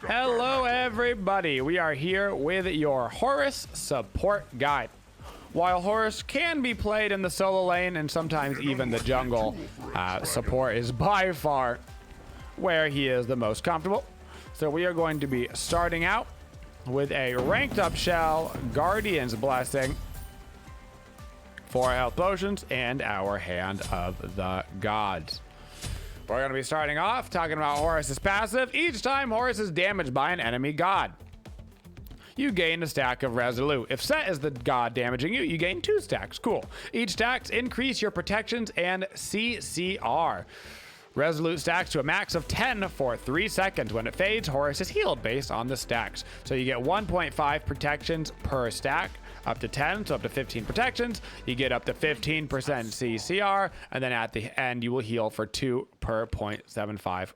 Hello everybody, we are here with your Horus support guide. While Horus can be played in the solo lane and sometimes even the jungle, support is by far where he is the most comfortable. So we are going to be starting out with a ranked up shell, Guardian's Blessing, 4 health potions, and our Hand of the Gods. We're going to be starting off talking about Horus's passive. Each time Horus is damaged by an enemy god, you gain a stack of Resolute. If Set is the god damaging you, you gain 2 stacks. Cool. Each stacks increase your protections and CCR. Resolute stacks to a max of 10 for 3 seconds. When it fades, Horus is healed based on the stacks. So you get 1.5 protections per stack, up to 10, so up to 15 protections. You get up to 15% CCR, and then at the end, you will heal for 2 per 0.75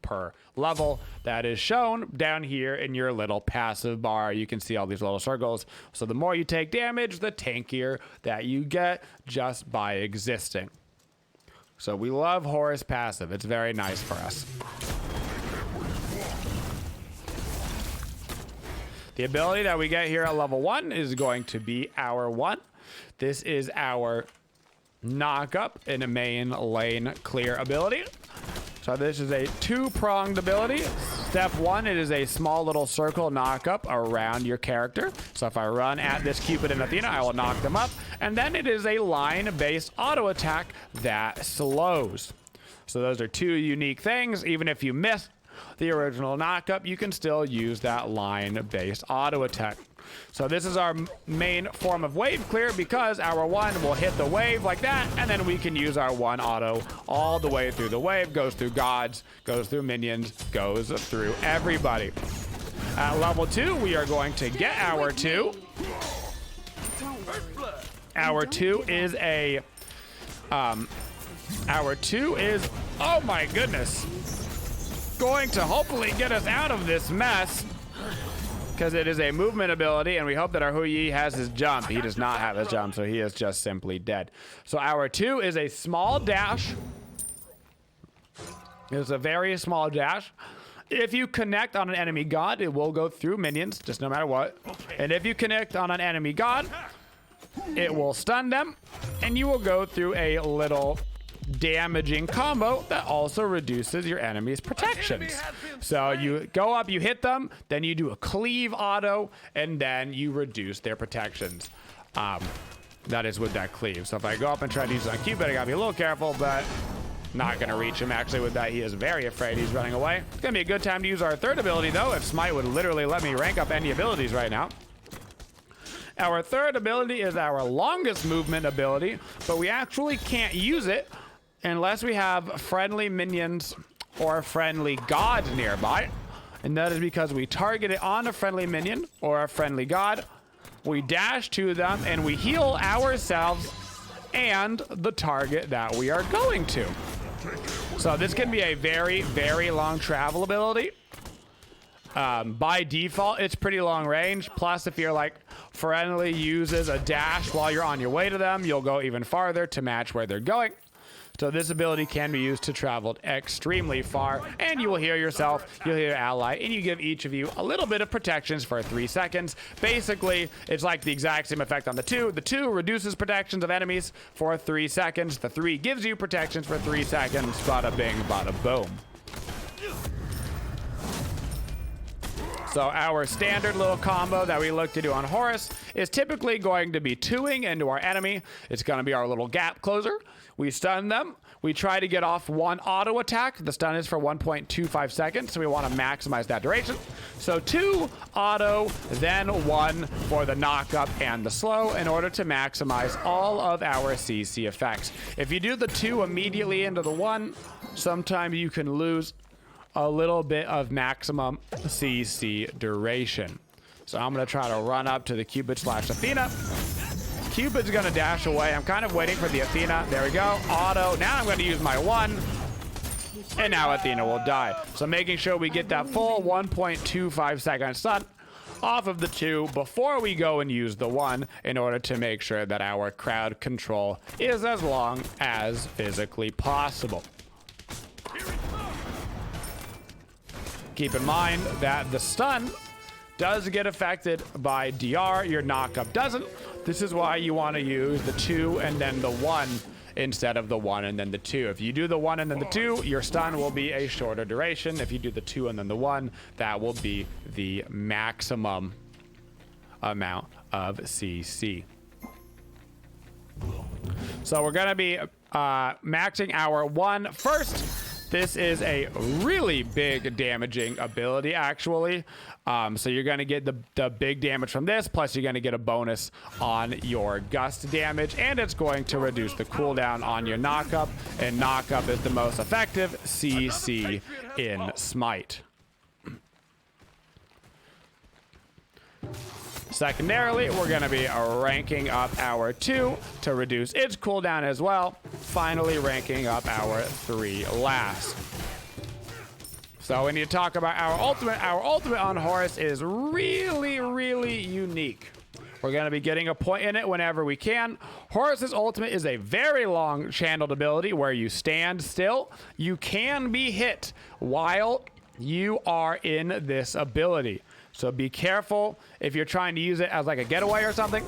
per level. That is shown down here in your little passive bar. You can see all these little circles. So the more you take damage, the tankier that you get just by existing. So we love Horus passive. It's very nice for us. The ability that we get here at level 1 is going to be our 1. This is our knock up in a main lane clear ability. So this is a 2-pronged ability. Step 1, it is a small little circle knock up around your character. So if I run at this Cupid and Athena, I will knock them up. And then it is a line-based auto attack that slows. So those are 2 unique things. Even if you miss the original knock up, you can still use that line-based auto attack. So this is our main form of wave clear because our 1 will hit the wave like that, and then we can use our 1 auto all the way through the wave. Goes through gods, goes through minions, goes through everybody. At level 2, we are going to get our 2. Our 2 is a oh my goodness, going to hopefully get us out of this mess, because it is a movement ability, and we hope that our Woojer has his jump. He does not have his jump, so he is just simply dead. So our 2 is a small dash. It's a very small dash. If you connect on an enemy god, it will go through minions, just no matter what. And if you connect on an enemy god, it will stun them, and you will go through a little damaging combo that also reduces your enemy's protections. So you go up, you hit them, then you do a cleave auto, and then you reduce their protections. That is with that cleave. So if I go up and try to use it on Cupid, I gotta be a little careful, but not gonna reach him. Actually, with that, he is very afraid he's running away. It's gonna be a good time to use our 3rd ability, though, if Smite would literally let me rank up any abilities right now. Our 3rd ability is our longest movement ability, but we actually can't use it unless we have friendly minions or friendly gods nearby. And that is because we target it on a friendly minion or a friendly god, we dash to them, and we heal ourselves and the target that we are going to. So this can be a very, very long travel ability. By default, it's pretty long range. Plus, if you're like friendly uses a dash while you're on your way to them, you'll go even farther to match where they're going. So this ability can be used to travel extremely far, and you will heal yourself, you'll heal your ally, and you give each of you a little bit of protections for 3 seconds. Basically, it's like the exact same effect on the 2. The 2 reduces protections of enemies for 3 seconds. The 3 gives you protections for 3 seconds. Bada bing, bada boom. So our standard little combo that we look to do on Horus is typically going to be 2ing into our enemy. It's going to be our little gap closer. We stun them. We try to get off 1 auto attack. The stun is for 1.25 seconds, so we want to maximize that duration. So 2 auto, then 1 for the knockup and the slow in order to maximize all of our CC effects. If you do the 2 immediately into the 1, sometimes you can lose a little bit of maximum CC duration. So I'm going to try to run up to the Cupid / Athena. Cupid's going to dash away. I'm kind of waiting for the Athena. There we go. Auto. Now I'm going to use my 1. And now Athena will die. So making sure we get that full 1.25 second stun off of the 2 before we go and use the 1 in order to make sure that our crowd control is as long as physically possible. Keep in mind that the stun does get affected by DR. Your knockup doesn't. This is why you want to use the 2 and then the 1 instead of the 1 and then the 2. If you do the 1 and then the 2, your stun will be a shorter duration. If you do the 2 and then the 1, that will be the maximum amount of CC. So we're going to be maxing our 1 first. This is a really big damaging ability, actually. So you're going to get the big damage from this, plus you're going to get a bonus on your gust damage, and it's going to reduce the cooldown on your knockup, and knockup is the most effective CC in Smite. Secondarily, we're going to be ranking up our 2 to reduce its cooldown as well. Finally, ranking up our 3 last. So we need to talk about our ultimate. Our ultimate on Horus is really, really unique. We're going to be getting a point in it whenever we can. Horus's ultimate is a very long channeled ability where you stand still. You can be hit while you are in this ability. So be careful if you're trying to use it as like a getaway or something.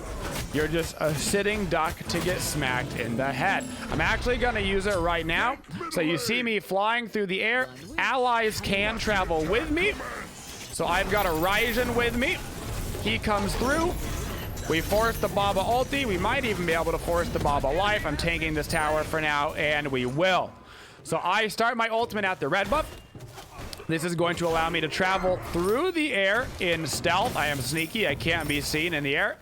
You're just a sitting duck to get smacked in the head. I'm actually going to use it right now. So you see me flying through the air. Allies can travel with me. So I've got a Ryzen with me. He comes through. We force the Baba ulti. We might even be able to force the Baba life. I'm tanking this tower for now, and we will. So I start my ultimate at the red buff. This is going to allow me to travel through the air in stealth. I am sneaky. I can't be seen in the air.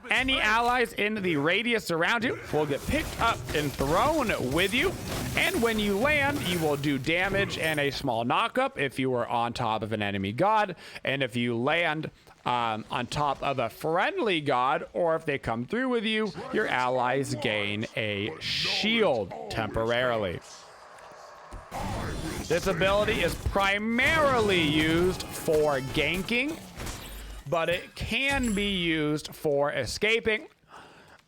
Any allies in the radius around you will get picked up and thrown with you. And when you land, you will do damage and a small knockup if you are on top of an enemy god. And if you land on top of a friendly god, or if they come through with you, your allies gain a shield temporarily. This ability is primarily used for ganking, but it can be used for escaping.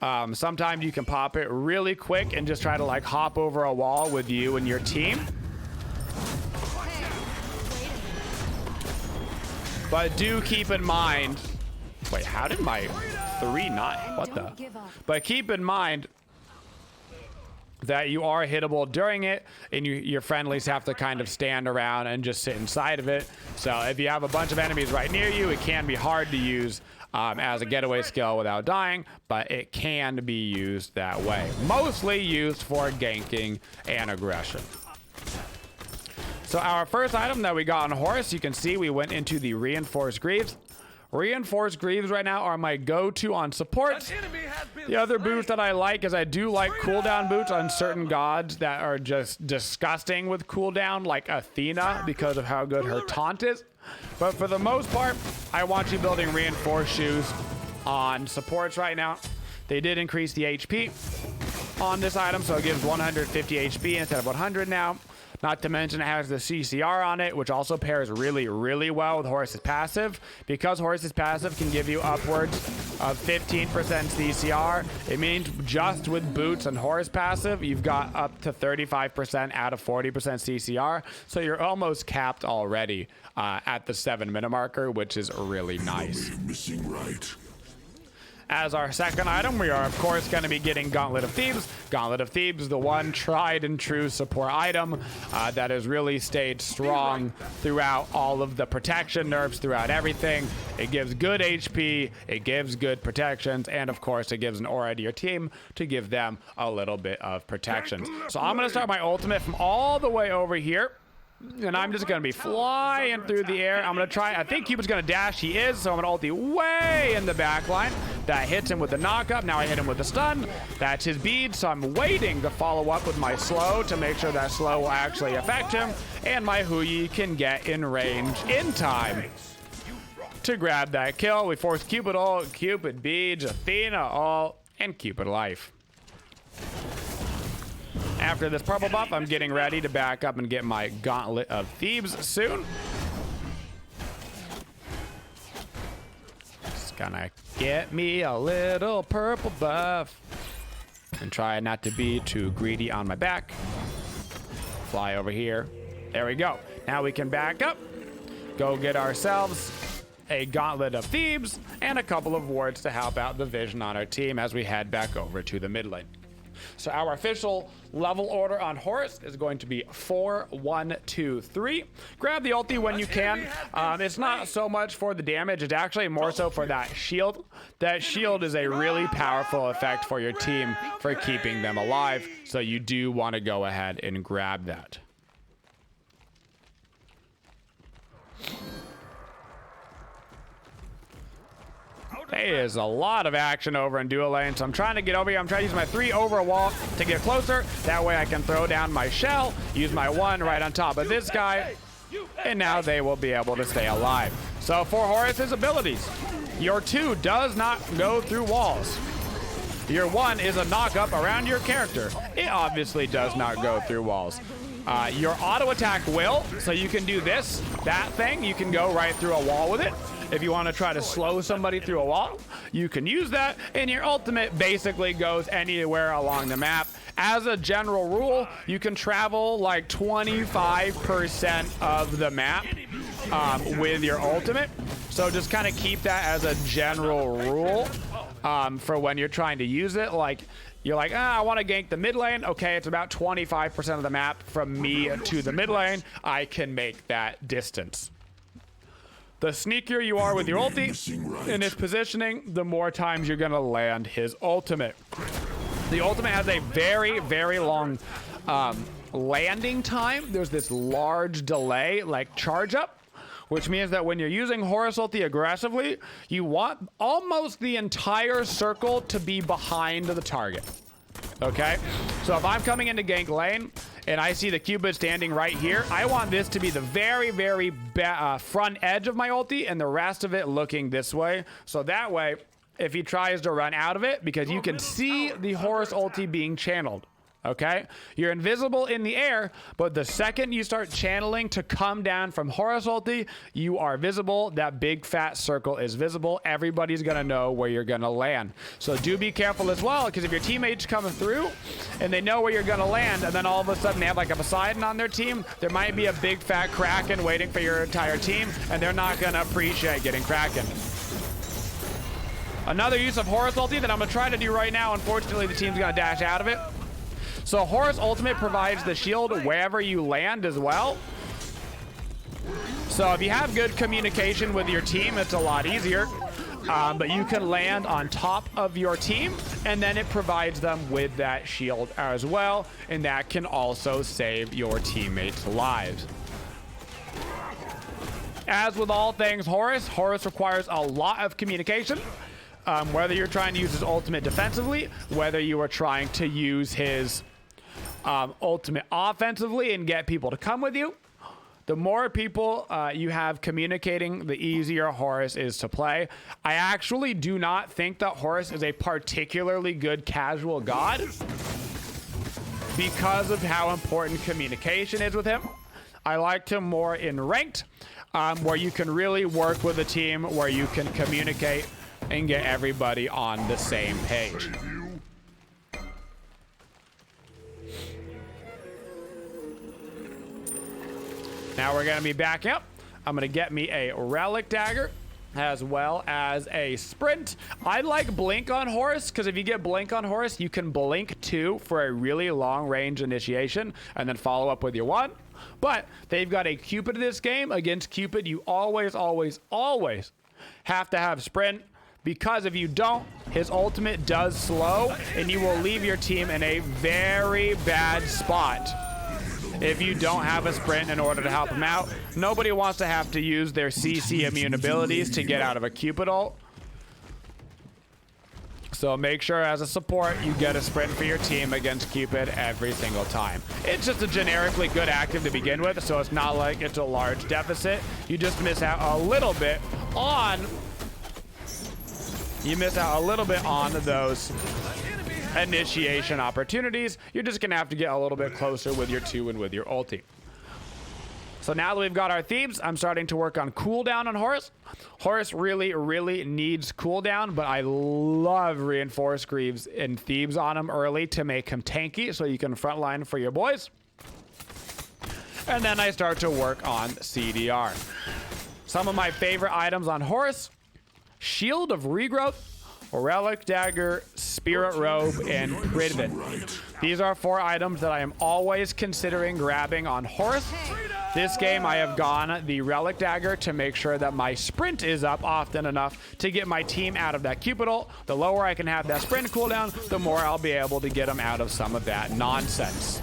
Sometimes you can pop it really quick and just try to like hop over a wall with you and your team. But do keep in mind, wait, how did my 3 not, what the? But keep in mind that you are hittable during it, and your friendlies have to kind of stand around and just sit inside of it. So if you have a bunch of enemies right near you, it can be hard to use as a getaway skill without dying, but it can be used that way. Mostly used for ganking and aggression. So our first item that we got on Horus, you can see we went into the Reinforced Greaves. Reinforced Greaves right now are my go-to on supports. The other boots that I like is I do like cooldown boots on certain gods that are just disgusting with cooldown, like Athena, because of how good her taunt is. But for the most part, I want you building reinforced shoes on supports right now. They did increase the HP on this item, so it gives 150 HP instead of 100 now. Not to mention it has the CCR on it, which also pairs really, really well with Horus's passive. Because Horus's passive can give you upwards of 15% CCR, it means just with boots and Horus passive, you've got up to 35% out of 40% CCR. So you're almost capped already at the 7-minute marker, which is really nice. As our second item, we are of course going to be getting Gauntlet of Thebes. Gauntlet of Thebes, the one tried and true support item that has really stayed strong throughout all of the protection nerfs, throughout everything. It gives good HP, it gives good protections, and of course it gives an aura to your team to give them a little bit of protections. So I'm going to start my ultimate from all the way over here. And I'm just going to be flying through the air. I'm going to try. I think Cupid's going to dash. He is. So I'm going to ulti way in the back line. That hits him with the knockup. Now I hit him with the stun. That's his bead. So I'm waiting to follow up with my slow to make sure that slow will actually affect him. And my Huyi can get in range in time to grab that kill. We force Cupid ult, Cupid beads, Athena ult, and Cupid life. After this purple buff, I'm getting ready to back up and get my Gauntlet of Thebes soon. Just gonna get me a little purple buff and try not to be too greedy on my back. Fly over here. There we go. Now we can back up, go get ourselves a Gauntlet of Thebes and a couple of wards to help out the vision on our team as we head back over to the mid lane. So our official level order on Horus is going to be 4, 1, 2, 3. Grab the ulti when you can. It's not so much for the damage, it's actually more so for that shield. That shield is a really powerful effect for your team for keeping them alive, so you do want to go ahead and grab that. There is a lot of action over in dual lane, so I'm trying to get over here. I'm trying to use my 3 over a wall to get closer. That way I can throw down my shell, use my 1 right on top of this guy, and now they will be able to stay alive. So for Horus's abilities, your 2 does not go through walls. Your 1 is a knock up around your character. It obviously does not go through walls. Your auto attack will, so you can do this, that thing. You can go right through a wall with it. If you want to try to slow somebody through a wall, you can use that. And your ultimate basically goes anywhere along the map. As a general rule, you can travel like 25% of the map with your ultimate. So just kind of keep that as a general rule for when you're trying to use it. Like, you're like, I want to gank the mid lane. Okay, it's about 25% of the map from me to the mid lane. I can make that distance. The sneakier you are with your ulti in his positioning, the more times you're going to land his ultimate. The ultimate has a very, very long landing time. There's this large delay, like charge up, which means that when you're using Horus ulti aggressively, you want almost the entire circle to be behind the target. Okay? So if I'm coming into gank lane and I see the Cupid standing right here, I want this to be the very, very front edge of my ulti and the rest of it looking this way. So that way, if he tries to run out of it, because you can see the Horus ulti being channeled. Okay, you're invisible in the air, but the second you start channeling to come down from Horus ulti, you are visible. That big fat circle is visible. Everybody's gonna know where you're gonna land. So do be careful as well, because if your teammates come through and they know where you're gonna land, and then all of a sudden they have like a Poseidon on their team, there might be a big fat Kraken waiting for your entire team, and they're not gonna appreciate getting Kraken. Another use of Horus ulti that I'm gonna try to do right now, unfortunately the team's gonna dash out of it. So Horus ultimate provides the shield wherever you land as well. So if you have good communication with your team, it's a lot easier. But you can land on top of your team, and then it provides them with that shield as well, and that can also save your teammates' lives. As with all things Horus, Horus requires a lot of communication. Whether you're trying to use his ultimate defensively, whether you are trying to use his ultimate offensively and get people to come with you, the more people you have communicating, the easier Horus is to play. I actually do not think that Horus is a particularly good casual god because of how important communication is with him. I liked him more in ranked, where you can really work with a team, where you can communicate and get everybody on the same page. Now we're going to be backing up. I'm going to get me a relic dagger as well as a sprint. I like blink on Horus because if you get blink on Horus, you can blink 2 for a really long range initiation and then follow up with your 1. But they've got a Cupid in this game. Against Cupid, you always have to have sprint, because if you don't, his ultimate does slow and you will leave your team in a very bad spot if you don't have a sprint in order to help him out. Nobody wants to have to use their CC immune abilities to get out of a Cupid ult. So make sure as a support you get a sprint for your team against Cupid every single time. It's just a generically good active to begin with, so it's not like it's a large deficit. You just miss out a little bit on those initiation opportunities. You're just gonna have to get a little bit closer with your 2 and with your ulti. So now that we've got our Thebes, I'm starting to work on cooldown on Horus. Horus really needs cooldown, but I love Reinforced Greaves and Thebes on him early to make him tanky so you can frontline for your boys. and then I start to work on CDR. Some of my favorite items on Horus: Shield of Regrowth, Relic Dagger, Spirit Robe, and Pridvin. These are 4 items that I am always considering grabbing on Horus. This game I have gone the Relic Dagger to make sure that my sprint is up often enough to get my team out of that Cupid ult. The lower I can have that sprint cooldown, the more I'll be able to get them out of some of that nonsense.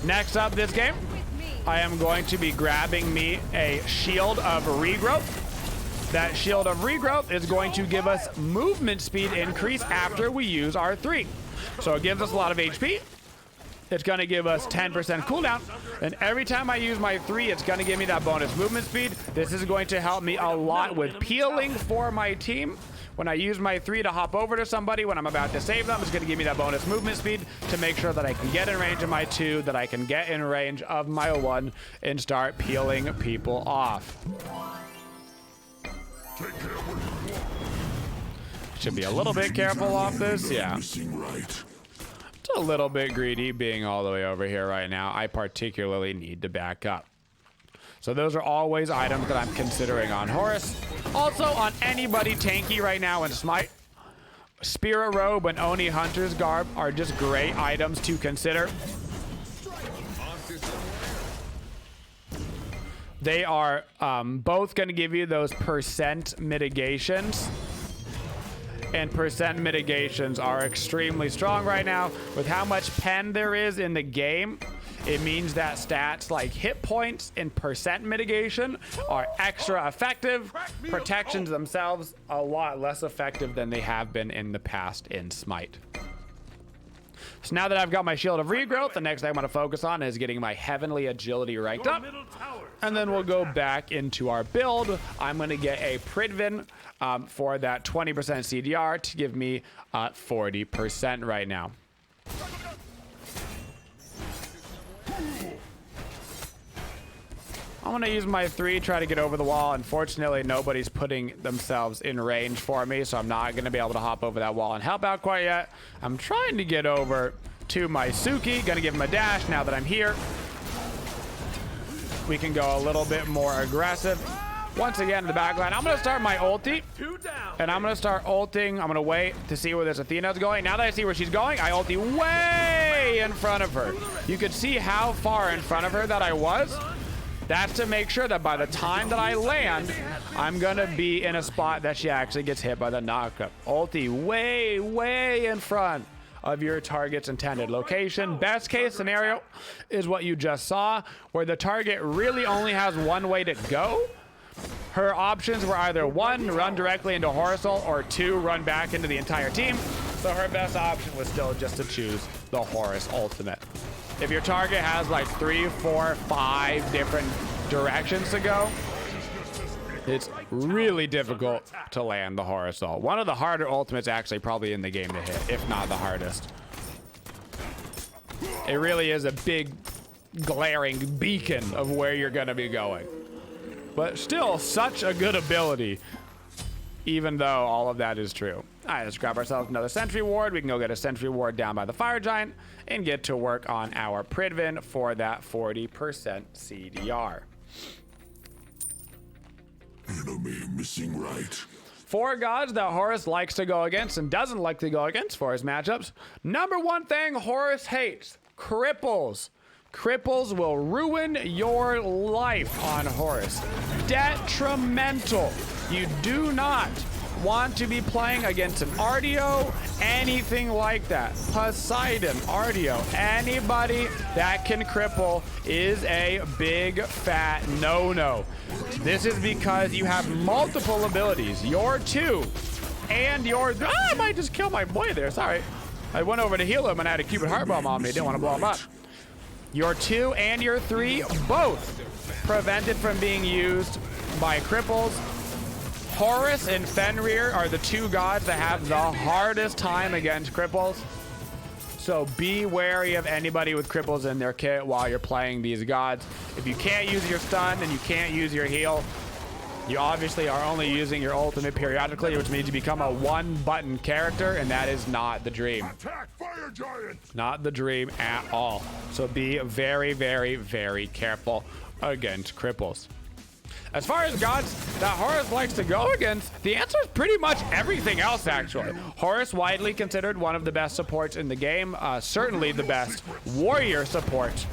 Next up this game, I am going to be grabbing me a Shield of Regrowth. That Shield of Regrowth is going to give us movement speed increase after we use our 3. So it gives us a lot of HP. It's going to give us 10% cooldown. And every time I use my 3, it's going to give me that bonus movement speed. This is going to help me a lot with peeling for my team. When I use my 3 to hop over to somebody when I'm about to save them, it's going to give me that bonus movement speed to make sure that I can get in range of my 2, that I can get in range of my 1, and start peeling people off. Should be a little bit careful off this, yeah. It's a little bit greedy being all the way over here right now. I particularly need to back up. So those are always items that I'm considering on Horus. Also on anybody tanky right now in Smite, Spirit Robe and Oni Hunter's Garb are just great items to consider. They are both going to give you those percent mitigations. And percent mitigations are extremely strong right now. With how much pen there is in the game, it means that stats like hit points and percent mitigation are extra effective. Protections themselves a lot less effective than they have been in the past in Smite. So now that I've got my Shield of Regrowth, the next thing I'm going to focus on is getting my Heavenly Agility ranked up. And then we'll go back into our build. I'm going to get a Pridvin for that 20% CDR to give me 40% right now. I'm going to use my 3, try to get over the wall. Unfortunately, nobody's putting themselves in range for me, so I'm not going to be able to hop over that wall and help out quite yet. I'm trying to get over to my Suki. Going to give him a dash now that I'm here. We can go a little bit more aggressive. Once again, in the backline, I'm going to start my ulti. And I'm going to start ulting. I'm going to wait to see where this Athena's going. Now that I see where she's going, I ulti way in front of her. You could see how far in front of her that I was. That's to make sure that by the time that I land, I'm going to be in a spot that she actually gets hit by the knockup. Ulti way, way in front of your target's intended location. Best case scenario is what you just saw, where the target really only has one way to go. Her options were either 1, run directly into Horus ult, or 2, run back into the entire team. So her best option was still just to choose the Horus ultimate. If your target has like 3, 4, 5 different directions to go, it's really difficult to land the Horus ult. One of the harder ultimates actually probably in the game to hit, if not the hardest. It really is a big glaring beacon of where you're going to be going. But still, such a good ability, even though all of that is true. All right, let's grab ourselves another Sentry Ward. We can go get a Sentry Ward down by the Fire Giant and get to work on our Pridvin for that 40% CDR. Enemy missing right. 4 gods that Horus likes to go against and doesn't like to go against for his matchups. Number 1 thing Horus hates: cripples. Cripples will ruin your life on Horus. Detrimental. You do not want to be playing against an RDO, anything like that. Poseidon, RDO, anybody that can cripple is a big fat no-no. This is because you have multiple abilities. Your 2 and your... I might just kill my boy there, sorry. I went over to heal him and I had a Cupid Heart Bomb on me. Didn't want to blow him up. Your 2 and your 3 both prevented from being used by cripples. Horus and Fenrir are the 2 gods that have the hardest time against cripples. So be wary of anybody with cripples in their kit while you're playing these gods. If you can't use your stun and you can't use your heal, You obviously are only using your ultimate periodically, which means you become a one-button character, and that is not the dream. Attack fire giant! Not the dream at all. So be very, very, very careful against cripples. As far as gods that Horus likes to go against, the answer is pretty much everything else, actually. Horus, widely considered one of the best supports in the game, certainly the best warrior support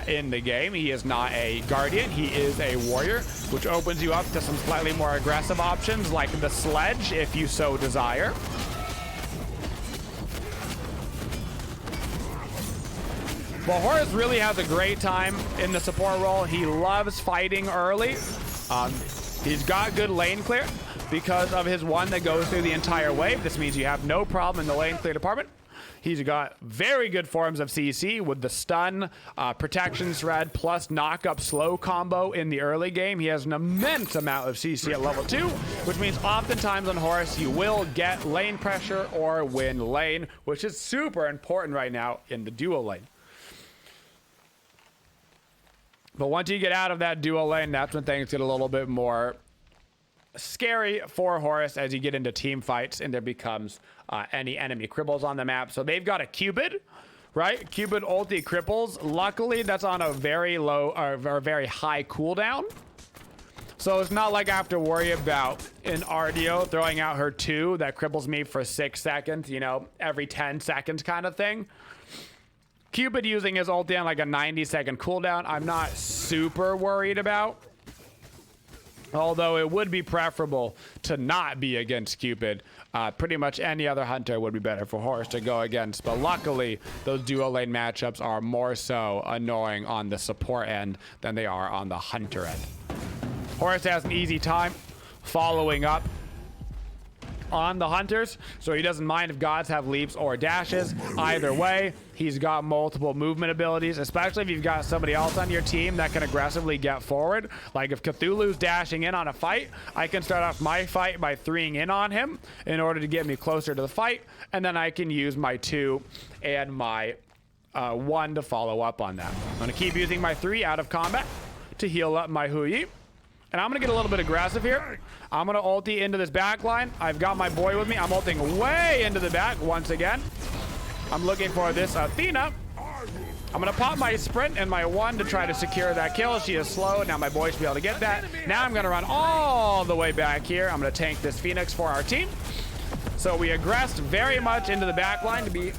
in the game. He is not a guardian, he is a warrior, which opens you up to some slightly more aggressive options like the sledge, if you so desire. But Horus really has a great time in the support role. He loves fighting early. He's got good lane clear because of his one that goes through the entire wave. This means you have no problem in the lane clear department. He's got very good forms of CC with the stun, protection shred, plus knock up slow combo in the early game. He has an immense amount of CC at level 2, which means oftentimes on Horus you will get lane pressure or win lane, which is super important right now in the duo lane. But once you get out of that dual lane, that's when things get a little bit more scary for Horus as you get into team fights and there becomes any enemy cripples on the map. So they've got a Cupid, right? Cupid ulti cripples. Luckily, that's on a very low or very high cooldown. So it's not like I have to worry about an RDO throwing out her 2 that cripples me for 6 seconds, you know, every 10 seconds kind of thing. Cupid using his ulti on like a 90-second cooldown, I'm not super worried about. Although it would be preferable to not be against Cupid. Pretty much any other hunter would be better for Horus to go against. But luckily, those duo lane matchups are more so annoying on the support end than they are on the hunter end. Horus has an easy time following up on the hunters, so he doesn't mind if gods have leaps or dashes. Either way, he's got multiple movement abilities, especially if you've got somebody else on your team that can aggressively get forward. Like if Cthulhu's dashing in on a fight, I can start off my fight by 3ing in on him in order to get me closer to the fight, and then I can use my 2 and my 1 to follow up on that. I'm gonna keep using my 3 out of combat to heal up my Hui. And I'm gonna get a little bit aggressive here. I'm gonna ulti into this back line. I've got my boy with me. I'm ulting way into the back once again. I'm looking for this Athena. I'm gonna pop my sprint and my 1 to try to secure that kill. She is slow. Now my boy should be able to get that. Now I'm gonna run all the way back here. I'm gonna tank this Phoenix for our team. So we aggressed very much into the back line to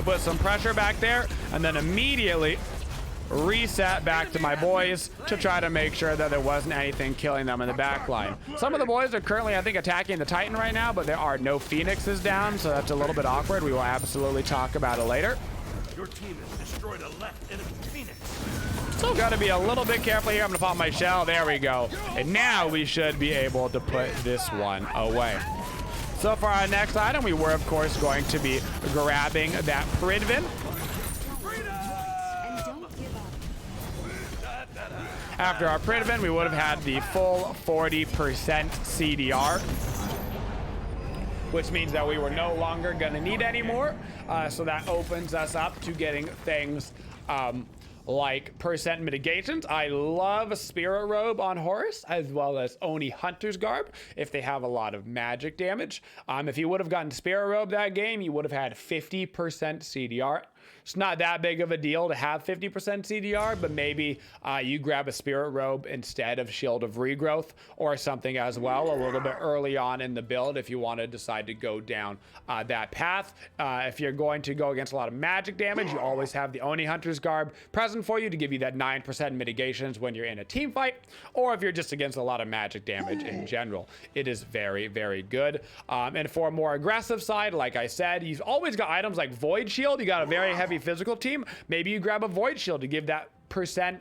put some pressure back there, and then immediately reset back to my boys to try to make sure that there wasn't anything killing them in the back line. Some of the boys are currently, I think, attacking the Titan right now, but there are no Phoenixes down, so that's a little bit awkward. We will absolutely talk about it later. Your team has destroyed a left enemy Phoenix. Still got to be a little bit careful here. I'm gonna pop my shell. There we go. And now we should be able to put this one away. So for our next item, we were of course going to be grabbing that Pridvin. After our Pridvin, we would have had the full 40% CDR, which means that we were no longer gonna need any more. So that opens us up to getting things like percent mitigations. I love Spirit Robe on Horus, as well as Oni Hunter's Garb if they have a lot of magic damage. If you would have gotten Spirit Robe that game, you would have had 50% CDR. It's not that big of a deal to have 50% CDR, but maybe you grab a Spirit Robe instead of Shield of Regrowth or something as well a little bit early on in the build if you want to decide to go down that path. If you're going to go against a lot of magic damage, you always have the Oni Hunter's Garb present for you to give you that 9% mitigations when you're in a team fight, or if you're just against a lot of magic damage in general. It is very, very good. And for a more aggressive side, like I said, you've always got items like Void Shield. You got a very heavy physical team. Maybe you grab a Void Shield to give that percent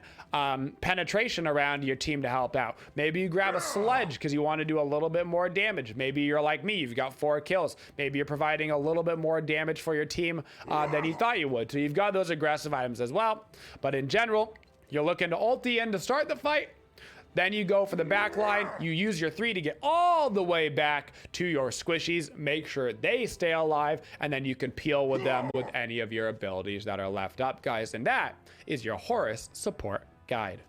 penetration around your team to help out. Maybe you grab a Sledge because you want to do a little bit more damage. Maybe you're like me, you've got 4 kills. Maybe you're providing a little bit more damage for your team than you thought you would. So you've got those aggressive items as well. But in general, you're looking to ulti in to start the fight. Then you go for the back line. You use your 3 to get all the way back to your squishies. Make sure they stay alive, and then you can peel with them with any of your abilities that are left up, guys. And that is your Horus support guide.